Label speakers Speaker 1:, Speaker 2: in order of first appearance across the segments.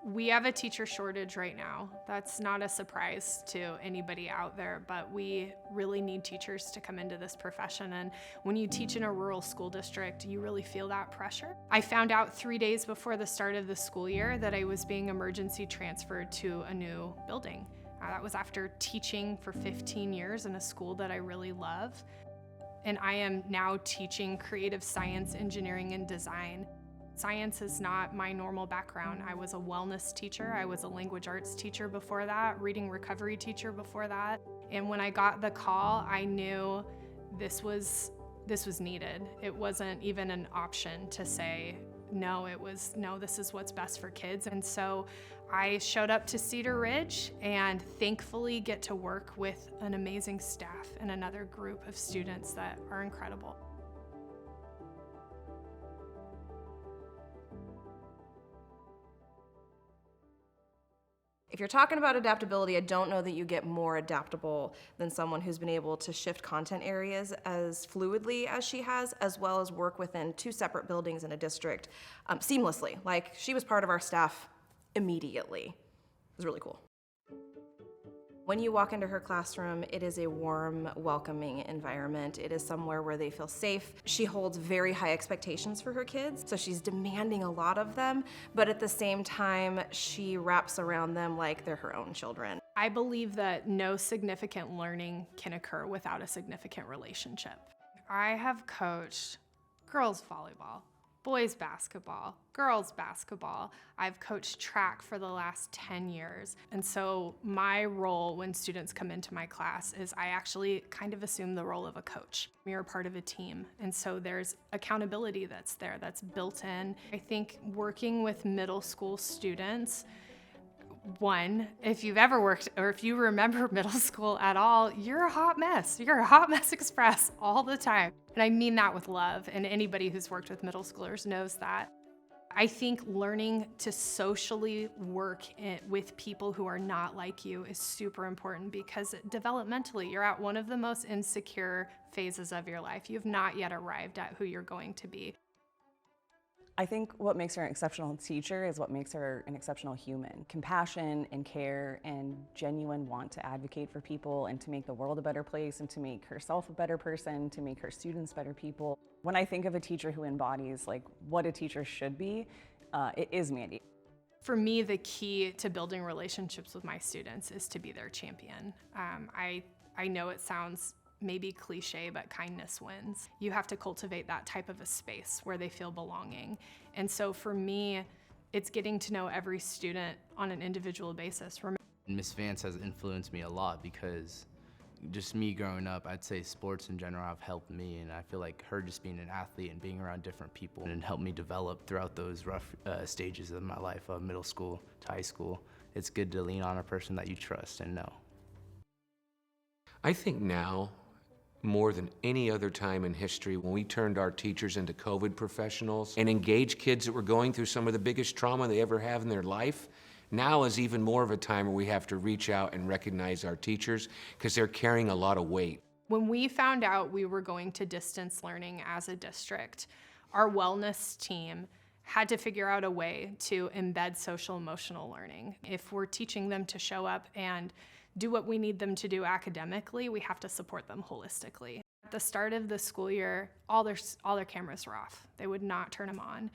Speaker 1: We have a teacher shortage right now. That's not a surprise to anybody out there, but we really need teachers to come into this profession. And when you teach in a rural school district, you really feel that pressure. I found out 3 days before the start of the school year that I was being emergency transferred to a new building. That was after teaching for 15 years in a school that I really love. And I am now teaching creative science, engineering, and design. Science is not my normal background. I was a wellness teacher. I was a language arts teacher before that, reading recovery teacher before that. And when I got the call, I knew this was needed. It wasn't even an option to say no. It was, no, this is what's best for kids. And so I showed up to Cedar Ridge and thankfully get to work with an amazing staff and another group of students that are incredible.
Speaker 2: If you're talking about adaptability, I don't know that you get more adaptable than someone who's been able to shift content areas as fluidly as she has, as well as work within 2 separate buildings in a district seamlessly. Like, she was part of our staff immediately. It was really cool. When you walk into her classroom, it is a warm, welcoming environment. It is somewhere where they feel safe. She holds very high expectations for her kids, so she's demanding a lot of them, but at the same time, she wraps around them like they're her own children.
Speaker 1: I believe that no significant learning can occur without a significant relationship. I have coached girls volleyball, boys basketball, girls basketball. I've coached track for the last 10 years. And so my role when students come into my class is I actually kind of assume the role of a coach. You're a part of a team. And so there's accountability that's there, that's built in. I think working with middle school students, one, if you've ever worked or if you remember middle school at all, you're a hot mess. You're a hot mess express all the time. And I mean that with love, and anybody who's worked with middle schoolers knows that. I think learning to socially work with people who are not like you is super important because developmentally, you're at one of the most insecure phases of your life. You've not yet arrived at who you're going to be.
Speaker 3: I think what makes her an exceptional teacher is what makes her an exceptional human. Compassion and care and genuine want to advocate for people and to make the world a better place and to make herself a better person, to make her students better people. When I think of a teacher who embodies like what a teacher should be, it is Mandy.
Speaker 1: For me, the key to building relationships with my students is to be their champion. I know it sounds maybe cliche, but kindness wins. You have to cultivate that type of a space where they feel belonging. And so for me, it's getting to know every student on an individual basis.
Speaker 4: Miss Vance has influenced me a lot because just me growing up, I'd say sports in general have helped me, and I feel like her just being an athlete and being around different people and helped me develop throughout those rough stages of my life, of middle school to high school. It's good to lean on a person that you trust and know.
Speaker 5: I think now, more than any other time in history, when we turned our teachers into COVID professionals and engaged kids that were going through some of the biggest trauma they ever have in their life, now is even more of a time where we have to reach out and recognize our teachers because they're carrying a lot of weight.
Speaker 1: When we found out we were going to distance learning as a district, our wellness team had to figure out a way to embed social emotional learning. If we're teaching them to show up and do what we need them to do academically, we have to support them holistically. At the start of the school year, all their cameras were off. They would not turn them on.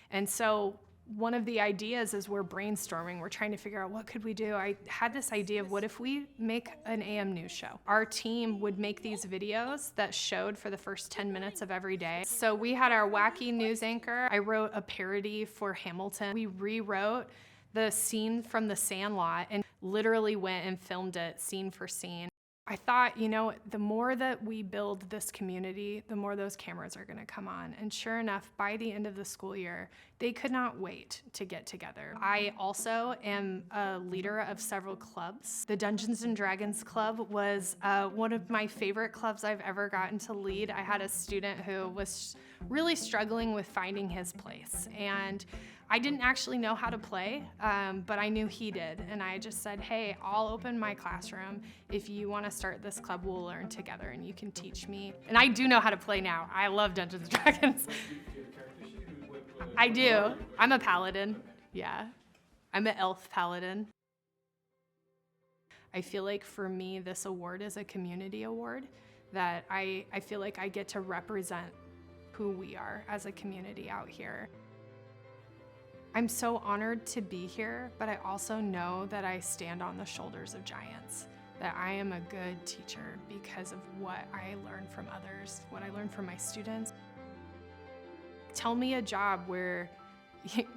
Speaker 1: And so one of the ideas is we're brainstorming, we're trying to figure out what could we do. I had this idea of what if we make an AM news show? Our team would make these videos that showed for the first 10 minutes of every day. So we had our wacky news anchor. I wrote a parody for Hamilton. We rewrote the scene from The Sandlot and literally went and filmed it scene for scene. I thought, you know, the more that we build this community, the more those cameras are gonna come on. And sure enough, by the end of the school year, they could not wait to get together. I also am a leader of several clubs. The Dungeons and Dragons Club was one of my favorite clubs I've ever gotten to lead. I had a student who was really struggling with finding his place. And I didn't actually know how to play, but I knew he did. And I just said, hey, I'll open my classroom. If you want to start this club, we'll learn together and you can teach me. And I do know how to play now. I love Dungeons and Dragons. I do. I'm a paladin, yeah. I'm an elf paladin. I feel like for me, this award is a community award that I feel like I get to represent who we are as a community out here. I'm so honored to be here, but I also know that I stand on the shoulders of giants, that I am a good teacher because of what I learn from others, what I learn from my students. Tell me a job where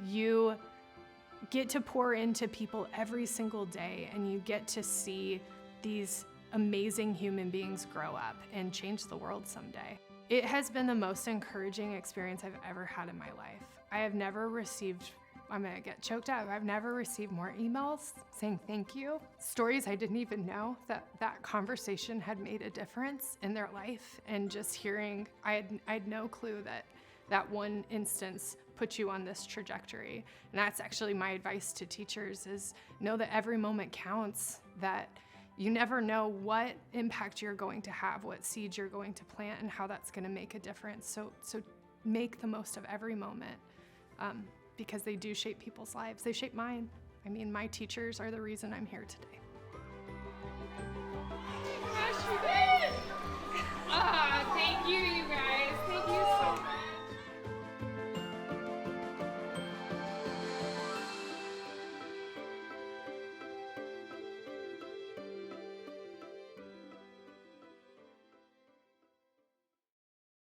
Speaker 1: you get to pour into people every single day and you get to see these amazing human beings grow up and change the world someday. It has been the most encouraging experience I've ever had in my life. I have never received, I'm gonna get choked up, I've never received more emails saying thank you, stories I didn't even know that conversation had made a difference in their life, and just hearing, I had no clue that one instance put you on this trajectory. And that's actually my advice to teachers, is know that every moment counts, that you never know what impact you're going to have, what seeds you're going to plant, and how that's going to make a difference. So make the most of every moment, because they do shape people's lives. They shape mine. I mean, my teachers are the reason I'm here today.